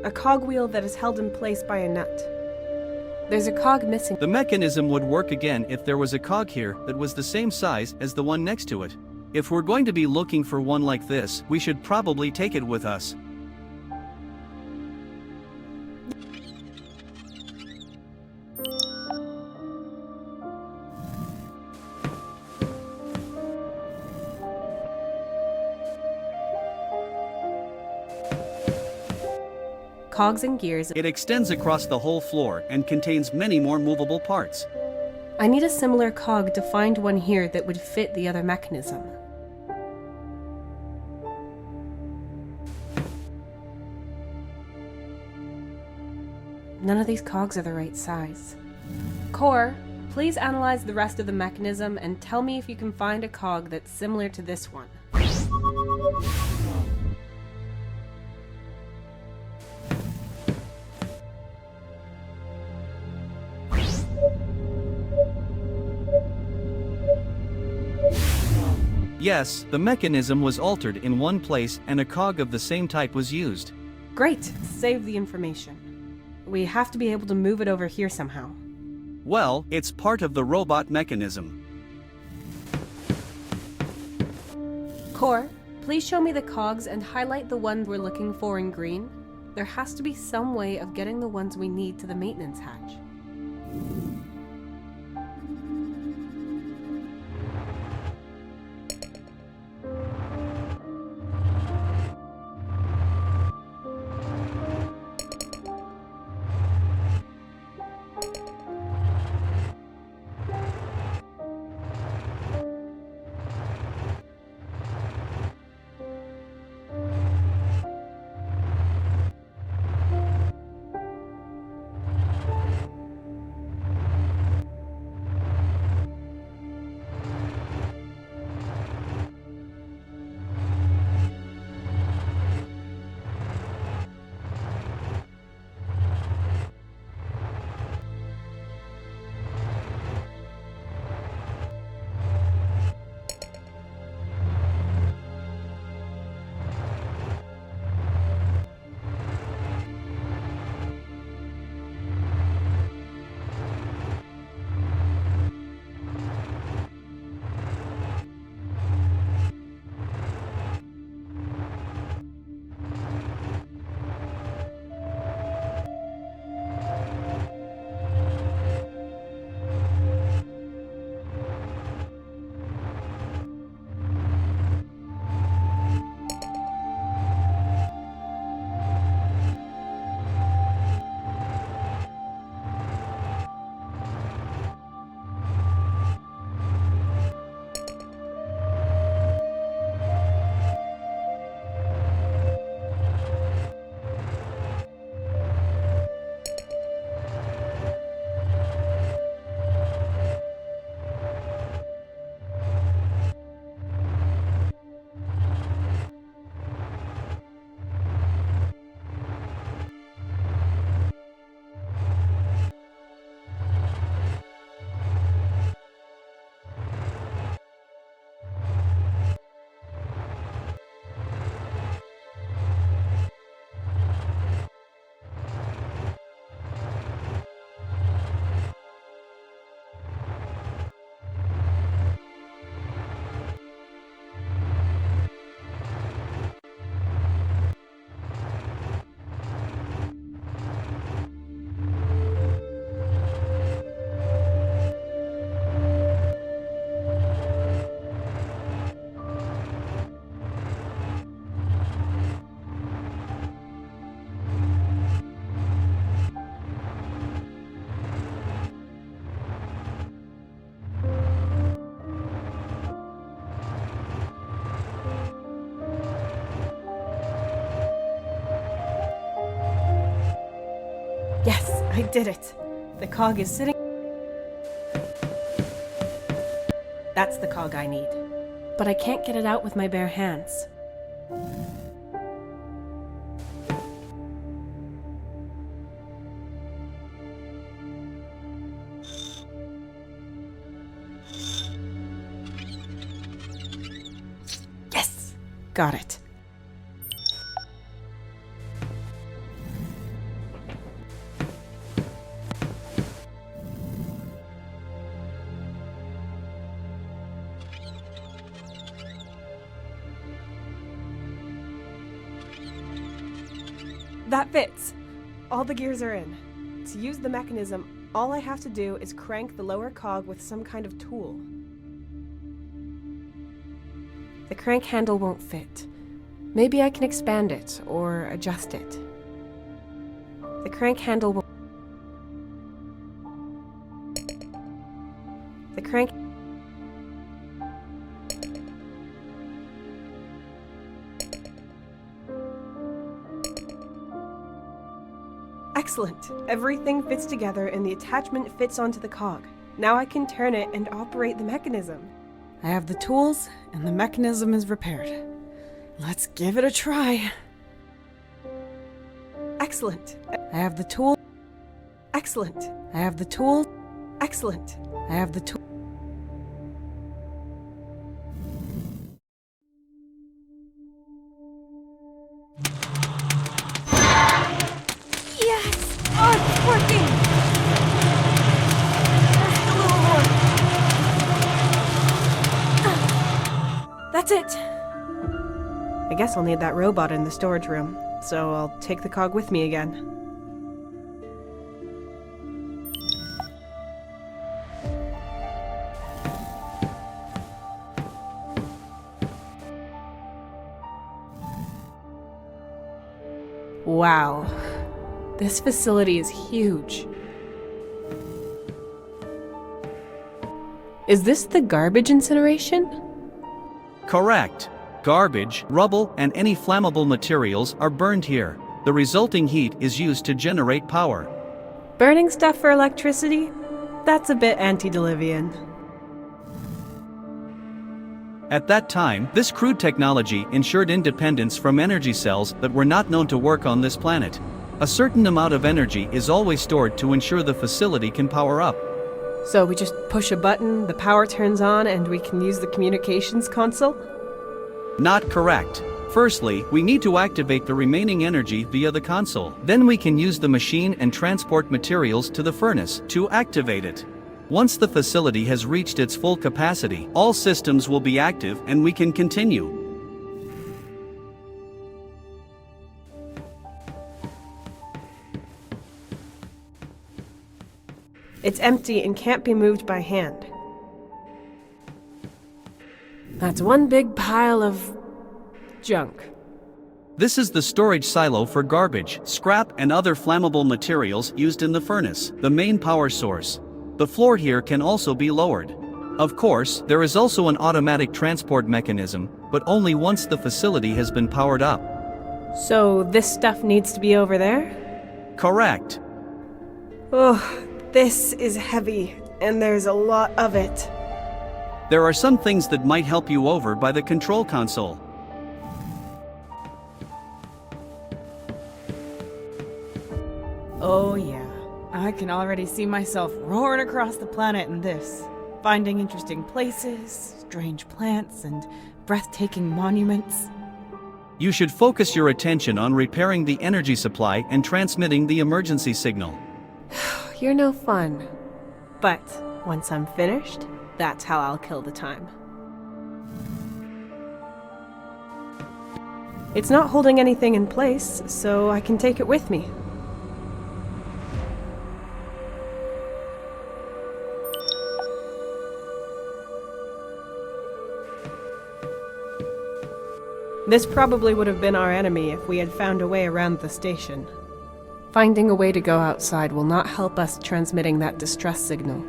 A cogwheel that is held in place by a nut. There's a cog missing. The mechanism would work again if there was a cog here that was the same size as the one next to it. If we're going to be looking for one like this, we should probably take it with us. Cogs and gears. It extends across the whole floor and contains many more movable parts. I need a similar cog to find one here that would fit the other mechanism. None of these cogs are the right size. Core, please analyze the rest of the mechanism and tell me if you can find a cog that's similar to this one. Yes, the mechanism was altered in one place and a cog of the same type was used. Great, save the information. We have to be able to move it over here somehow. Well, it's part of the robot mechanism. Core, please show me the cogs and highlight the one we're looking for in green. There has to be some way of getting the ones we need to the maintenance hatch. Yes, I did it. The cog is sitting... That's the cog I need. But I can't get it out with my bare hands. Yes! Got it. That fits! All the gears are in. To use the mechanism, all I have to do is crank the lower cog with some kind of tool. The crank handle won't fit. Maybe I can expand it, or adjust it. The crank handle will... The crank... Excellent! Everything fits together and the attachment fits onto the cog. Now I can turn it and operate the mechanism. I have the tools, and the mechanism is repaired. Let's give it a try. Excellent! I have the tool. Excellent! I have the tool. Excellent! I have the tool. Yes! Oh, it's working! Just a little more. That's it! I guess I'll need that robot in the storage room, so I'll take the cog with me again. Wow. This facility is huge. Is this the garbage incineration? Correct. Garbage, rubble, and any flammable materials are burned here. The resulting heat is used to generate power. Burning stuff for electricity? That's a bit antediluvian. At that time, this crude technology ensured independence from energy cells that were not known to work on this planet. A certain amount of energy is always stored to ensure the facility can power up. So we just push a button, the power turns on, and we can use the communications console? Not correct. Firstly, we need to activate the remaining energy via the console. Then we can use the machine and transport materials to the furnace to activate it. Once the facility has reached its full capacity, all systems will be active and we can continue. It's empty and can't be moved by hand. That's one big pile of junk. This is the storage silo for garbage, scrap, and other flammable materials used in the furnace, the main power source. The floor here can also be lowered. Of course, there is also an automatic transport mechanism, but only once the facility has been powered up. So this stuff needs to be over there? Correct. Oh, this is heavy, and there's a lot of it. There are some things that might help you over by the control console. Oh yeah, I can already see myself roaring across the planet in this, finding interesting places, strange plants, and breathtaking monuments. You should focus your attention on repairing the energy supply and transmitting the emergency signal. You're no fun. But once I'm finished, that's how I'll kill the time. It's not holding anything in place, so I can take it with me. This probably would have been our enemy if we had found a way around the station. Finding a way to go outside will not help us transmitting that distress signal.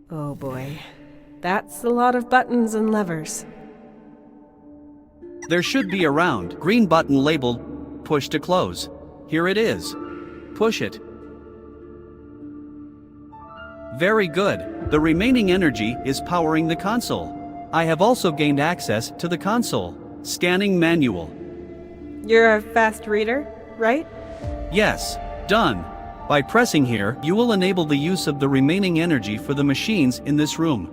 Oh boy. That's a lot of buttons and levers. There should be a round green button labeled "Push to close." Here it is. Push it. Very good. The remaining energy is powering the console. I have also gained access to the console. Scanning manual. You're a fast reader, right? Yes, done. By pressing here, you will enable the use of the remaining energy for the machines in this room.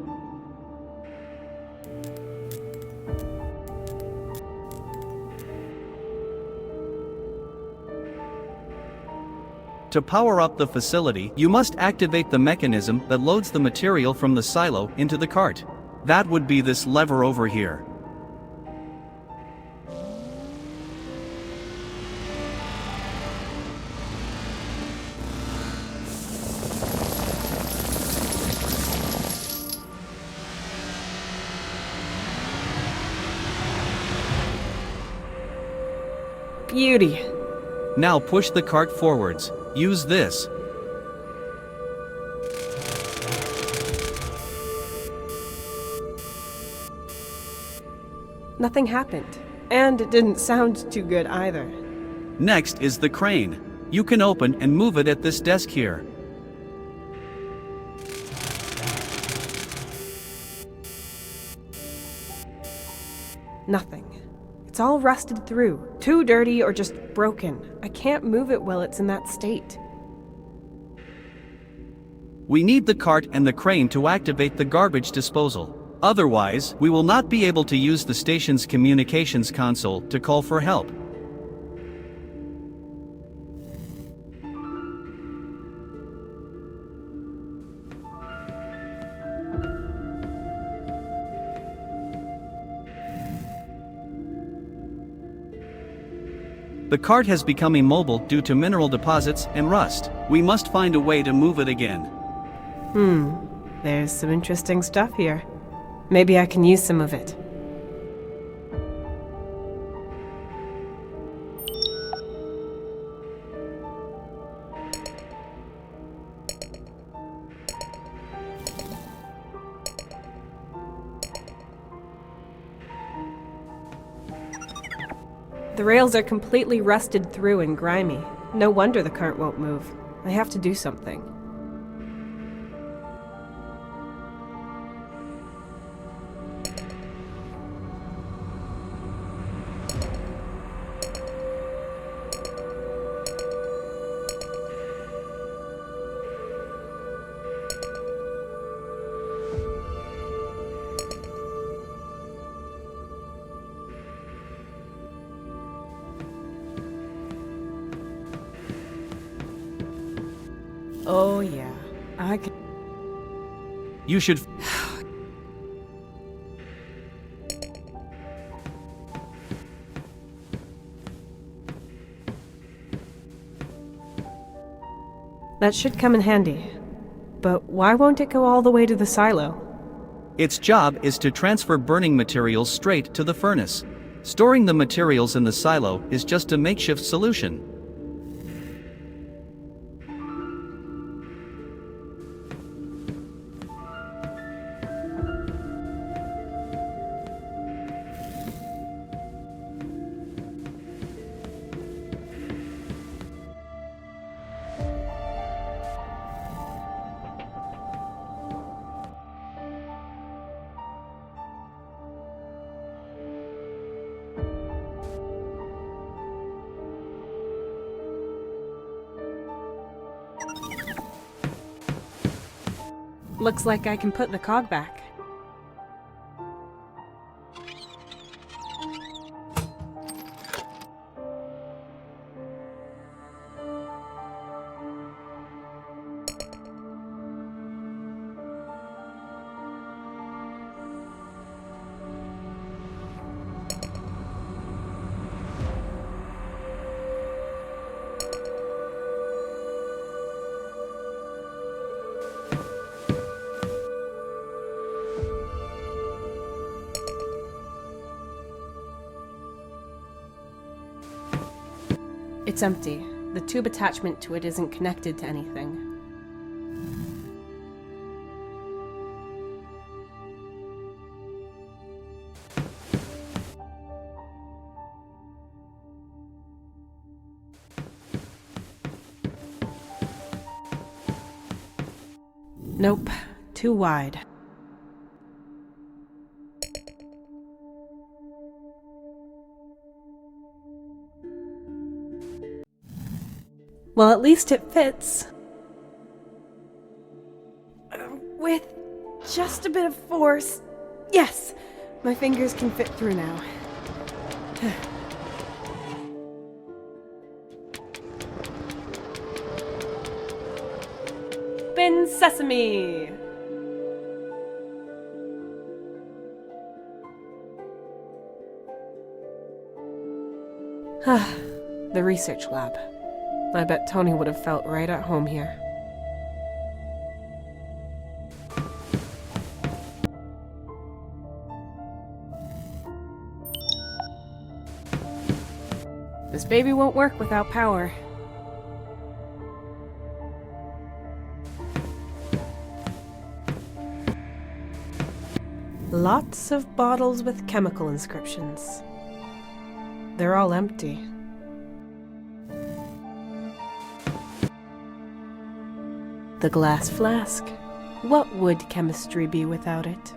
To power up the facility, you must activate the mechanism that loads the material from the silo into the cart. That would be this lever over here. Beauty. Now push the cart forwards. Use this. Nothing happened. And it didn't sound too good either. Next is the crane. You can open and move it at this desk here. Nothing. It's all rusted through. Too dirty or just broken. I can't move it while it's in that state. We need the cart and the crane to activate the garbage disposal. Otherwise, we will not be able to use the station's communications console to call for help. The cart has become immobile due to mineral deposits and rust. We must find a way to move it again. There's some interesting stuff here. Maybe I can use some of it. The rails are completely rusted through and grimy. No wonder the cart won't move. I have to do something. Oh yeah, I can... You should... That should come in handy. But why won't it go all the way to the silo? Its job is to transfer burning materials straight to the furnace. Storing the materials in the silo is just a makeshift solution. Looks like I can put the cog back. It's empty. The tube attachment to it isn't connected to anything. Nope, too wide. Well, at least it fits. With just a bit of force. Yes! My fingers can fit through now. Open sesame! The research lab. I bet Tony would have felt right at home here. This baby won't work without power. Lots of bottles with chemical inscriptions. They're all empty. The glass flask. What would chemistry be without it?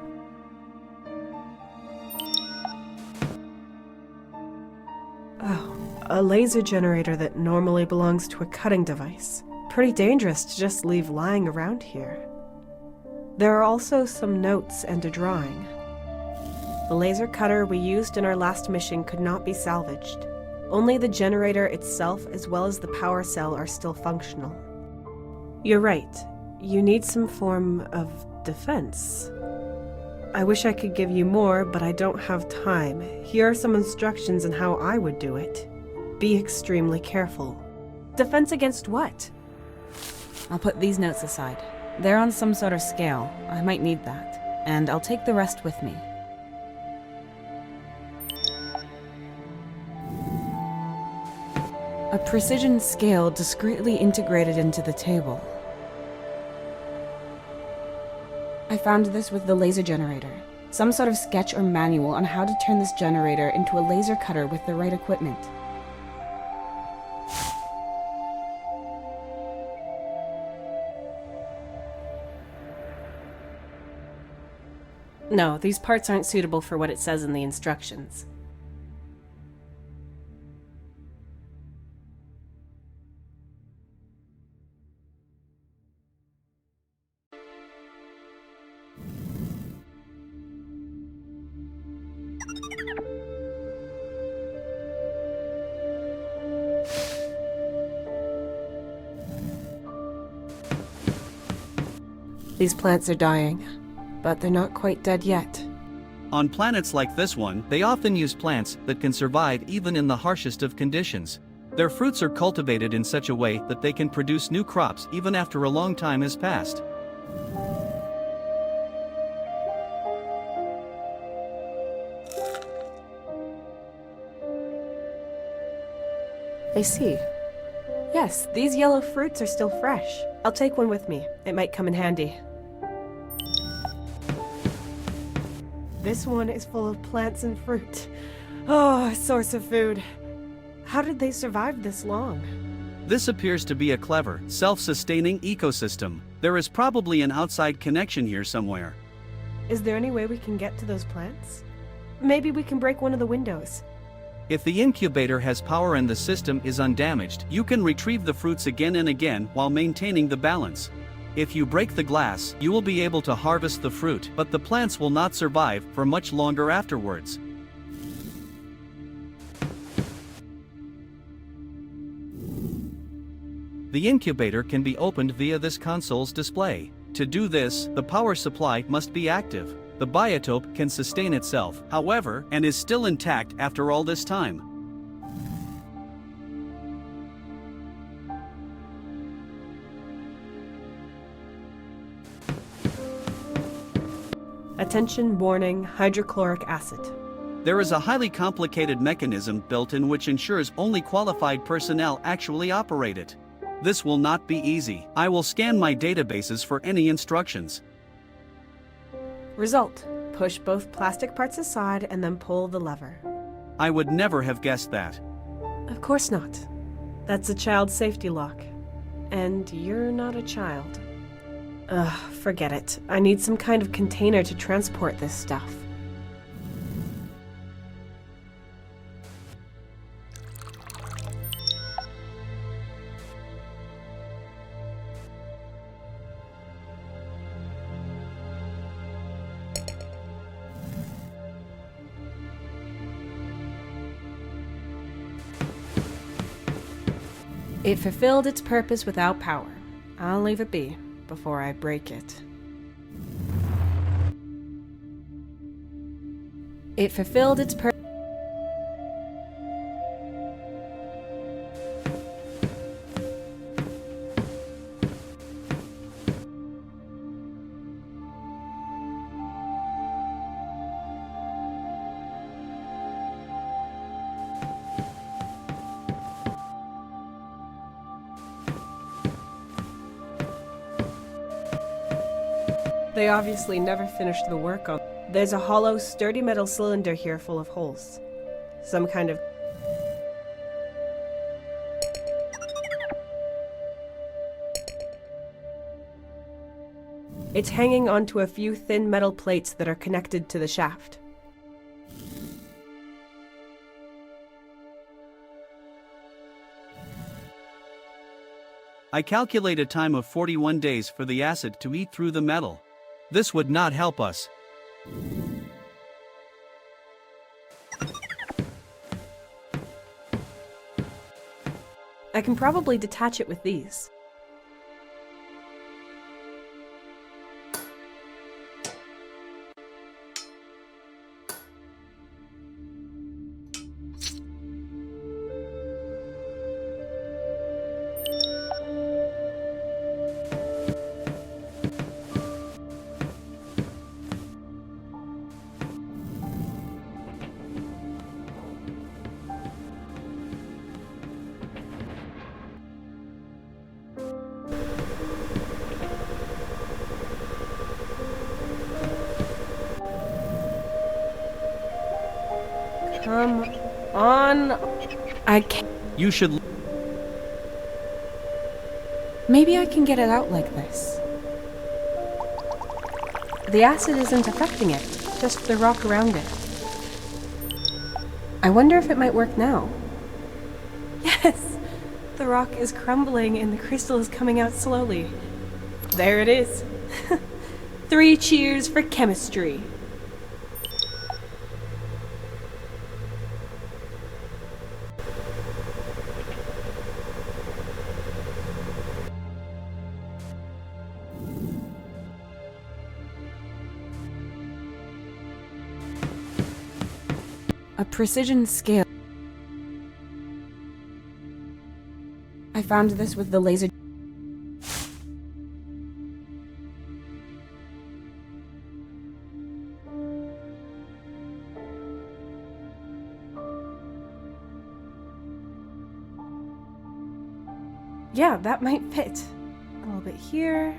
Oh, a laser generator that normally belongs to a cutting device. Pretty dangerous to just leave lying around here. There are also some notes and a drawing. The laser cutter we used in our last mission could not be salvaged. Only the generator itself as well as the power cell are still functional. You're right. You need some form of defense. I wish I could give you more, but I don't have time. Here are some instructions on how I would do it. Be extremely careful. Defense against what? I'll put these notes aside. They're on some sort of scale. I might need that. And I'll take the rest with me. A precision scale discreetly integrated into the table. I found this with the laser generator. Some sort of sketch or manual on how to turn this generator into a laser cutter with the right equipment. No, these parts aren't suitable for what it says in the instructions. These plants are dying, but they're not quite dead yet. On planets like this one, they often use plants that can survive even in the harshest of conditions. Their fruits are cultivated in such a way that they can produce new crops even after a long time has passed. I see. Yes, these yellow fruits are still fresh. I'll take one with me. It might come in handy. This one is full of plants and fruit. Oh, a source of food. How did they survive this long? This appears to be a clever, self-sustaining ecosystem. There is probably an outside connection here somewhere. Is there any way we can get to those plants? Maybe we can break one of the windows. If the incubator has power and the system is undamaged, you can retrieve the fruits again and again while maintaining the balance. If you break the glass, you will be able to harvest the fruit, but the plants will not survive for much longer afterwards. The incubator can be opened via this console's display. To do this, the power supply must be active. The biotope can sustain itself, however, and is still intact after all this time. Attention warning, hydrochloric acid. There is a highly complicated mechanism built in which ensures only qualified personnel actually operate it. This will not be easy. I will scan my databases for any instructions. Result: push both plastic parts aside and then pull the lever. I would never have guessed that. Of course not. That's a child safety lock. And you're not a child. Ugh, forget it. I need some kind of container to transport this stuff. It fulfilled its purpose without power. I'll leave it be. before I break it. It fulfilled its purpose. They obviously never finished the work on. There's a hollow, sturdy metal cylinder here full of holes. Some kind of... It's hanging onto a few thin metal plates that are connected to the shaft. I calculate a time of 41 days for the acid to eat through the metal. This would not help us. I can probably detach it with these. Come on. I can't. You should. Maybe I can get it out like this. The acid isn't affecting it, just the rock around it. I wonder if it might work now. Yes! The rock is crumbling and the crystal is coming out slowly. There it is. 3 cheers for chemistry. A precision scale. I found this with the laser. Yeah, that might fit. A little bit here,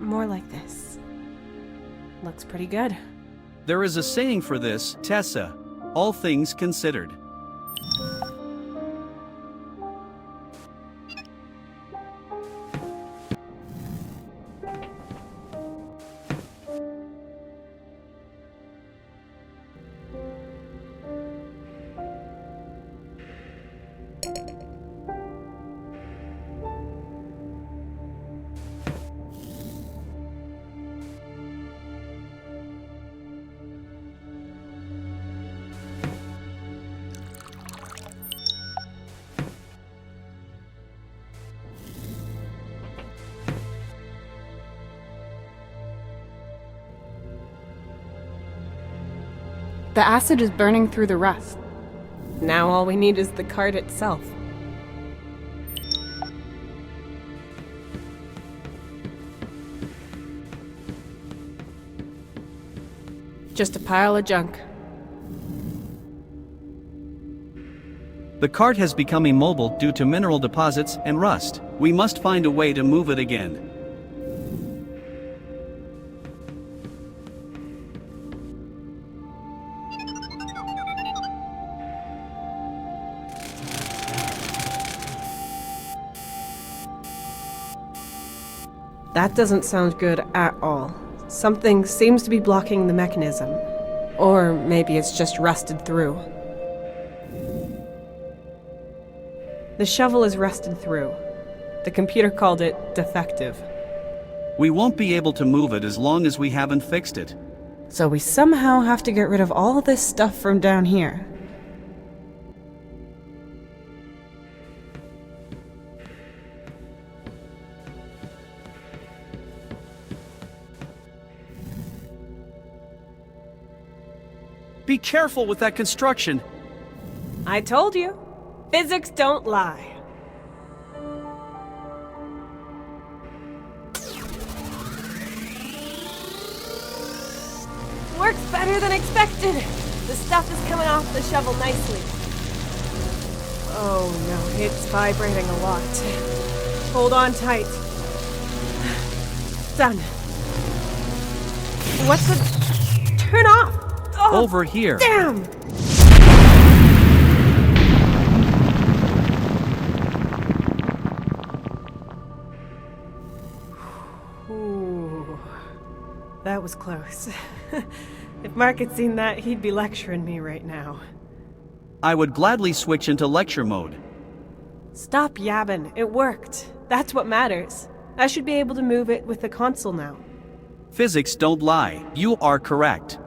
more like this. Looks pretty good. There is a saying for this, Tessa. All things considered. The acid is burning through the rust. Now all we need is the card itself. Just a pile of junk. The cart has become immobile due to mineral deposits and rust. We must find a way to move it again. That doesn't sound good at all. Something seems to be blocking the mechanism. Or maybe it's just rusted through. The shovel is rusted through. The computer called it defective. We won't be able to move it as long as we haven't fixed it. So we somehow have to get rid of all this stuff from down here. Be careful with that construction. I told you. Physics don't lie. Works better than expected. The stuff is coming off the shovel nicely. Oh no, it's vibrating a lot. Hold on tight. Done. What's the... Turn off! Oh, Over here. damn! Ooh, that was close. If Mark had seen that, he'd be lecturing me right now. I would gladly switch into lecture mode. Stop yabbing. It worked. That's what matters. I should be able to move it with the console now. Physics don't lie. You are correct.